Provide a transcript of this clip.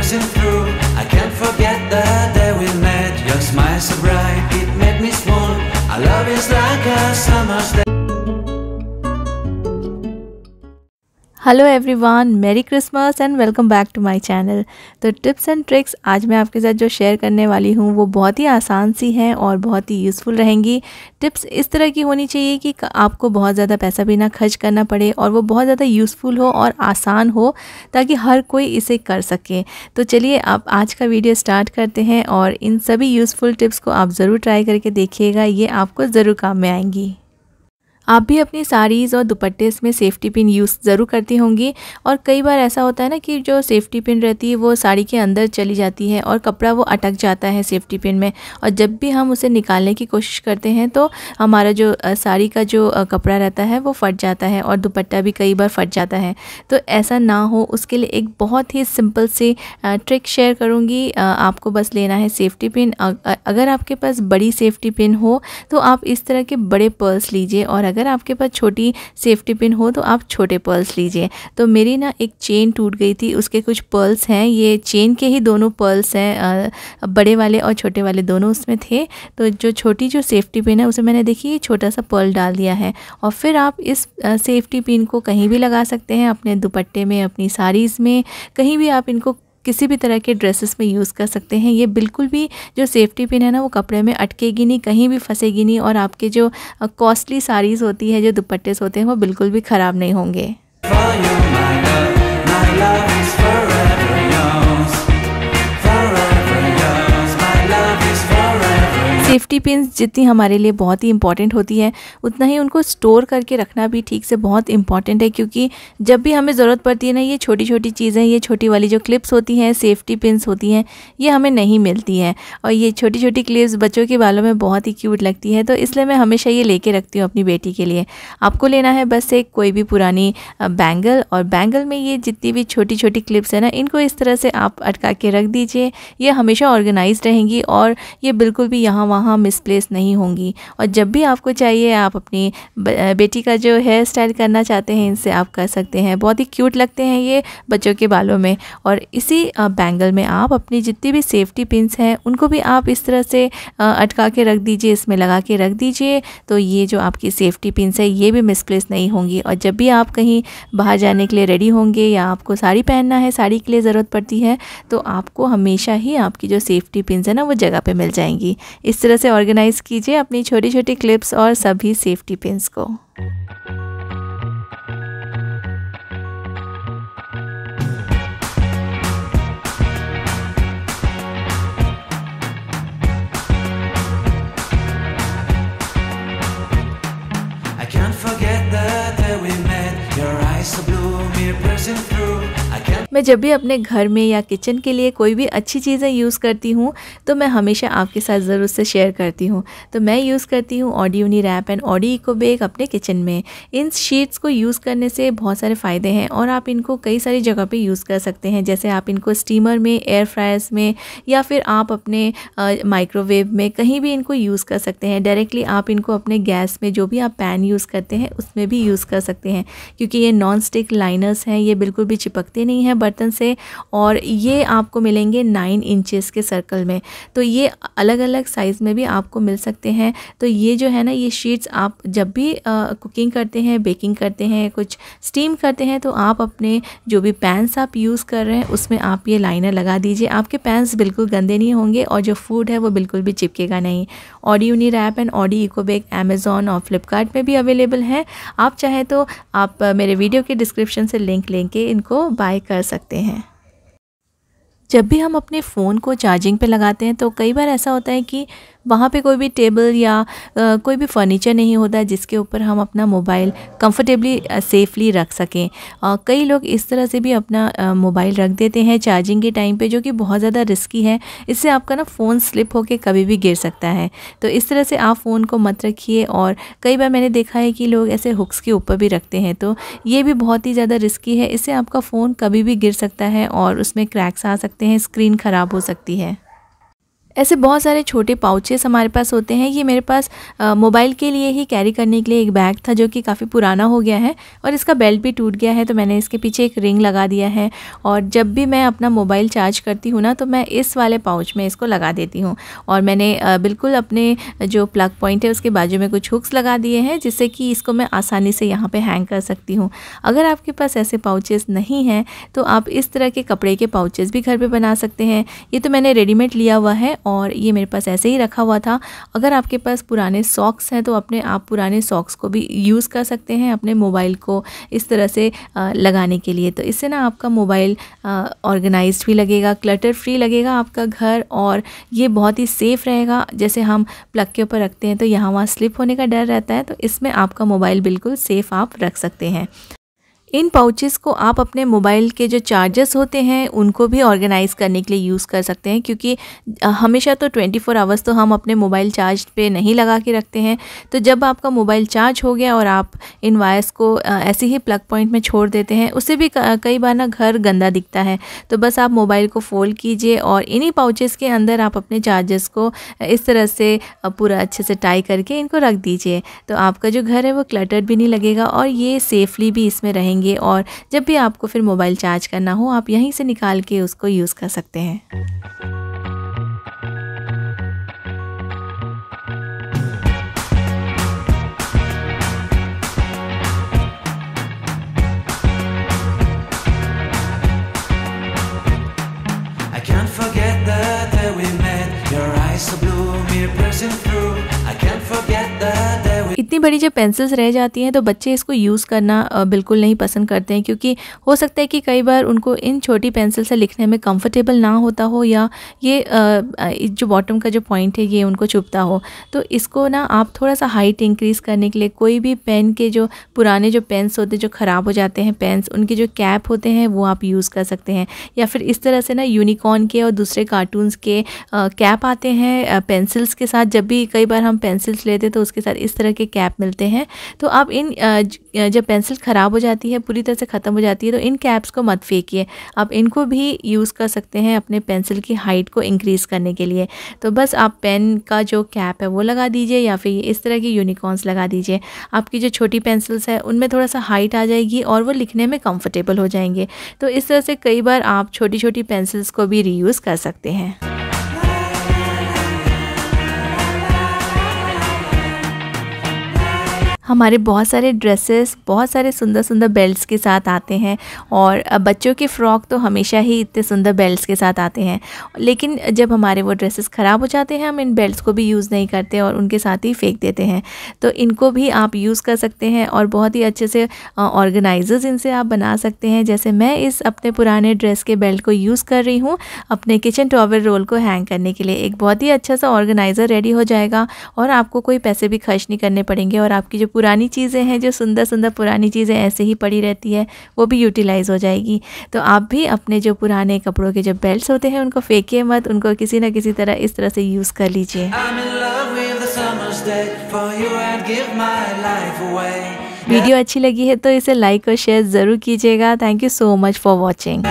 pressing through. I can't forget the day we met. Your smile so bright, it made me swoon. Our love is like a summer's day. Hello everyone, merry Christmas and welcome back to my channel. तो tips and tricks आज मैं आपके साथ जो share करने वाली हूँ वो बहुत ही आसान सी हैं और बहुत ही यूज़फुल रहेंगी। टिप्स इस तरह की होनी चाहिए कि आपको बहुत ज़्यादा पैसा भी ना खर्च करना पड़े और वो बहुत ज़्यादा यूज़फुल हो और आसान हो ताकि हर कोई इसे कर सके। तो चलिए आप आज का वीडियो स्टार्ट करते हैं और इन सभी यूज़फुल टिप्स को आप ज़रूर ट्राई करके देखिएगा, ये आपको ज़रूर काम में आएंगी। आप भी अपनी साड़ीज़ और दुपट्टे इसमें सेफ़्टी पिन यूज़ ज़रूर करती होंगी और कई बार ऐसा होता है ना कि जो सेफ़्टी पिन रहती है वो साड़ी के अंदर चली जाती है और कपड़ा वो अटक जाता है सेफ़्टी पिन में, और जब भी हम उसे निकालने की कोशिश करते हैं तो हमारा जो साड़ी का जो कपड़ा रहता है वो फट जाता है और दुपट्टा भी कई बार फट जाता है। तो ऐसा ना हो उसके लिए एक बहुत ही सिंपल सी ट्रिक शेयर करूँगी। आपको बस लेना है सेफ़्टी पिन। अगर आपके पास बड़ी सेफ़्टी पिन हो तो आप इस तरह के बड़े पर्ल्स लीजिए, और अगर आपके पास छोटी सेफ्टी पिन हो तो आप छोटे पर्ल्स लीजिए। तो मेरी ना एक चेन टूट गई थी, उसके कुछ पर्ल्स हैं, ये चेन के ही दोनों पर्ल्स हैं, बड़े वाले और छोटे वाले दोनों उसमें थे। तो जो छोटी जो सेफ्टी पिन है उसे मैंने देखिए छोटा सा पर्ल डाल दिया है, और फिर आप इस सेफ्टी पिन को कहीं भी लगा सकते हैं, अपने दुपट्टे में, अपनी साड़ीज़ में, कहीं भी आप इनको किसी भी तरह के ड्रेसेस में यूज़ कर सकते हैं। ये बिल्कुल भी जो सेफ्टी पिन है ना वो कपड़े में अटकेगी नहीं, कहीं भी फंसेगी नहीं, और आपके जो कॉस्टली साड़ीज़ होती है, जो दुपट्टे होते हैं, वो बिल्कुल भी ख़राब नहीं होंगे। सेफ्टी पिन्स जितनी हमारे लिए बहुत ही इंपॉर्टेंट होती है उतना ही उनको स्टोर करके रखना भी ठीक से बहुत इंपॉर्टेंट है, क्योंकि जब भी हमें ज़रूरत पड़ती है ना, ये छोटी छोटी चीज़ें, ये छोटी वाली जो क्लिप्स होती हैं, सेफ्टी पिन्स होती हैं, ये हमें नहीं मिलती हैं। और ये छोटी छोटी क्लिप्स बच्चों के बालों में बहुत ही क्यूट लगती है, तो इसलिए मैं हमेशा ये लेके रखती हूँ अपनी बेटी के लिए। आपको लेना है बस एक कोई भी पुरानी बैंगल, और बैंगल में ये जितनी भी छोटी छोटी क्लिप्स है ना, इनको इस तरह से आप अटका के रख दीजिए। ये हमेशा ऑर्गेनाइज रहेंगी और ये बिल्कुल भी यहाँ वहाँ मिसप्लेस नहीं होंगी। और जब भी आपको चाहिए आप अपनी बेटी का जो हेयर स्टाइल करना चाहते हैं, इनसे आप कर सकते हैं। बहुत ही क्यूट लगते हैं ये बच्चों के बालों में। और इसी बैंगल में आप अपनी जितनी भी सेफ्टी पिन्स हैं उनको भी आप इस तरह से अटका के रख दीजिए, इसमें लगा के रख दीजिए। तो ये जो आपकी सेफ्टी पिन्स है ये भी मिसप्लेस नहीं होंगी, और जब भी आप कहीं बाहर जाने के लिए रेडी होंगे या आपको साड़ी पहनना है, साड़ी के लिए ज़रूरत पड़ती है, तो आपको हमेशा ही आपकी जो सेफ्टी पिन्स है ना वो जगह पे मिल जाएंगी। इस तरह से ऑर्गेनाइज कीजिए अपनी छोटी छोटी क्लिप्स और सभी सेफ्टी पिन्स को। I can't forget the day we met. Your eyes so blue, me pressing through. I can't. मैं जब भी अपने घर में या किचन के लिए कोई भी अच्छी चीज़ें यूज़ करती हूँ तो मैं हमेशा आपके साथ ज़रूर से शेयर करती हूँ। तो मैं यूज़ करती हूँ Oddy uni wrap and Oddy ecobake अपने किचन में। इन शीट्स को यूज़ करने से बहुत सारे फ़ायदे हैं और आप इनको कई सारी जगह पे यूज़ कर सकते हैं। जैसे आप इनको स्टीमर में, एयर फ्रायर्स में, या फिर आप अपने माइक्रोवेव में कहीं भी इनको यूज़ कर सकते हैं। डायरेक्टली आप इनको अपने गैस में, जो भी आप पैन यूज़ करते हैं उसमें भी यूज़ कर सकते हैं, क्योंकि ये नॉन स्टिक लाइनर्स हैं, ये बिल्कुल भी चिपकते नहीं हैं बर्तन से, और ये आपको मिलेंगे 9 इंचेस के सर्कल में। तो ये अलग अलग साइज़ में भी आपको मिल सकते हैं। तो ये जो है ना, ये शीट्स आप जब भी कुकिंग करते हैं, बेकिंग करते हैं, कुछ स्टीम करते हैं, तो आप अपने जो भी पैन्स आप यूज़ कर रहे हैं उसमें आप ये लाइनर लगा दीजिए। आपके पैन्स बिल्कुल गंदे नहीं होंगे और जो फूड है वो बिल्कुल भी चिपकेगा नहीं। Oddy uni wrap and Oddy ecobake Amazon और फ्लिपकार्ट में भी अवेलेबल है। आप चाहें तो आप मेरे वीडियो के डिस्क्रिप्शन से लिंक लेके इनको बाय कर सकते हैं। जब भी हम अपने फ़ोन को चार्जिंग पे लगाते हैं तो कई बार ऐसा होता है कि वहाँ पे कोई भी टेबल या कोई भी फर्नीचर नहीं होता जिसके ऊपर हम अपना मोबाइल कंफर्टेबली सेफली रख सकें। कई लोग इस तरह से भी अपना मोबाइल रख देते हैं चार्जिंग के टाइम पे, जो कि बहुत ज़्यादा रिस्की है। इससे आपका ना फ़ोन स्लिप होके कभी भी गिर सकता है। तो इस तरह से आप फ़ोन को मत रखिए। और कई बार मैंने देखा है कि लोग ऐसे हुक्स के ऊपर भी रखते हैं, तो ये भी बहुत ही ज़्यादा रिस्की है। इससे आपका फ़ोन कभी भी गिर सकता है और उसमें क्रैक्स आ सकते हैं, स्क्रीन ख़राब हो सकती है। ऐसे बहुत सारे छोटे पाउचेस हमारे पास होते हैं। ये मेरे पास मोबाइल के लिए ही कैरी करने के लिए एक बैग था जो कि काफ़ी पुराना हो गया है और इसका बेल्ट भी टूट गया है, तो मैंने इसके पीछे एक रिंग लगा दिया है और जब भी मैं अपना मोबाइल चार्ज करती हूँ ना तो मैं इस वाले पाउच में इसको लगा देती हूँ। और मैंने बिल्कुल अपने जो प्लग पॉइंट है उसके बाजू में कुछ हुक्स लगा दिए हैं जिससे कि इसको मैं आसानी से यहाँ पे हैंग कर सकती हूँ। अगर आपके पास ऐसे पाउचेस नहीं हैं तो आप इस तरह के कपड़े के पाउचेस भी घर पे बना सकते हैं। ये तो मैंने रेडीमेड लिया हुआ है और ये मेरे पास ऐसे ही रखा हुआ था। अगर आपके पास पुराने सॉक्स हैं तो अपने आप पुराने सॉक्स को भी यूज़ कर सकते हैं अपने मोबाइल को इस तरह से लगाने के लिए। तो इससे ना आपका मोबाइल ऑर्गेनाइज्ड भी लगेगा, क्लटर फ्री लगेगा आपका घर और ये बहुत ही सेफ़ रहेगा। जैसे हम प्लग के ऊपर रखते हैं तो यहाँ वहाँ स्लिप होने का डर रहता है, तो इसमें आपका मोबाइल बिल्कुल सेफ़ आप रख सकते हैं। इन पाउचेस को आप अपने मोबाइल के जो चार्जर्स होते हैं उनको भी ऑर्गेनाइज़ करने के लिए यूज़ कर सकते हैं, क्योंकि हमेशा तो 24 आवर्स तो हम अपने मोबाइल चार्ज पे नहीं लगा के रखते हैं। तो जब आपका मोबाइल चार्ज हो गया और आप इन वायर्स को ऐसे ही प्लग पॉइंट में छोड़ देते हैं, उससे भी कई बार ना घर गंदा दिखता है। तो बस आप मोबाइल को फोल्ड कीजिए और इन्हीं पाउचेस के अंदर आप अपने चार्जर्स को इस तरह से पूरा अच्छे से टाई करके इनको रख दीजिए। तो आपका जो घर है वो क्लटर्ड भी नहीं लगेगा और ये सेफली भी इसमें रहेंगे और जब भी आपको फिर मोबाइल चार्ज करना हो आप यहीं से निकाल के उसको यूज़ कर सकते हैं। I can't forget the day we met. Your eyes so blue, me pressing through. I can't forget the day we इतनी बड़ी जब पेंसिल्स रह जाती हैं तो बच्चे इसको यूज़ करना बिल्कुल नहीं पसंद करते हैं, क्योंकि हो सकता है कि कई बार उनको इन छोटी पेंसिल से लिखने में कंफर्टेबल ना होता हो या ये जो बॉटम का जो पॉइंट है ये उनको चुभता हो। तो इसको ना आप थोड़ा सा हाइट इंक्रीज़ करने के लिए कोई भी पेन के जो पुराने जो पेन्स होते हैं जो ख़राब हो जाते हैं पेन्स, उनके जो कैप होते हैं वो आप यूज़ कर सकते हैं। या फिर इस तरह से ना यूनिकॉर्न के और दूसरे कार्टून्स के कैप आते हैं पेंसिल्स के साथ। जब भी कई बार हम पेंसिल्स लेते हैं तो उसके साथ इस तरह के कैप मिलते हैं। तो आप इन जब पेंसिल ख़राब हो जाती है, पूरी तरह से ख़त्म हो जाती है, तो इन कैप्स को मत फेंकिए, आप इनको भी यूज़ कर सकते हैं अपने पेंसिल की हाइट को इंक्रीज़ करने के लिए। तो बस आप पेन का जो कैप है वो लगा दीजिए या फिर इस तरह की यूनिकॉर्न्स लगा दीजिए। आपकी जो छोटी पेंसिल्स है उनमें थोड़ा सा हाइट आ जाएगी और वो लिखने में कंफर्टेबल हो जाएंगे। तो इस तरह से कई बार आप छोटी छोटी पेंसिल्स को भी रीयूज़ कर सकते हैं। हमारे बहुत सारे ड्रेसेस बहुत सारे सुंदर सुंदर बेल्ट्स के साथ आते हैं और बच्चों के फ़्रॉक तो हमेशा ही इतने सुंदर बेल्ट्स के साथ आते हैं, लेकिन जब हमारे वो ड्रेसेस ख़राब हो जाते हैं हम इन बेल्ट्स को भी यूज़ नहीं करते और उनके साथ ही फेंक देते हैं। तो इनको भी आप यूज़ कर सकते हैं और बहुत ही अच्छे से ऑर्गेनाइजर्स इनसे आप बना सकते हैं। जैसे मैं इस अपने पुराने ड्रेस के बेल्ट को यूज़ कर रही हूँ अपने किचन टॉवल रोल को हैंग करने के लिए। एक बहुत ही अच्छा सा ऑर्गेनाइज़र रेडी हो जाएगा और आपको कोई पैसे भी खर्च नहीं करने पड़ेंगे और आपकी जो पुरानी चीज़ें हैं, जो सुंदर सुंदर पुरानी चीज़ें ऐसे ही पड़ी रहती है, वो भी यूटिलाइज़ हो जाएगी। तो आप भी अपने जो पुराने कपड़ों के जो बेल्ट्स होते हैं उनको फेंकिए मत, उनको किसी न किसी तरह इस तरह से यूज़ कर लीजिए। वीडियो अच्छी लगी है तो इसे लाइक और शेयर ज़रूर कीजिएगा। Thank you so much for watching.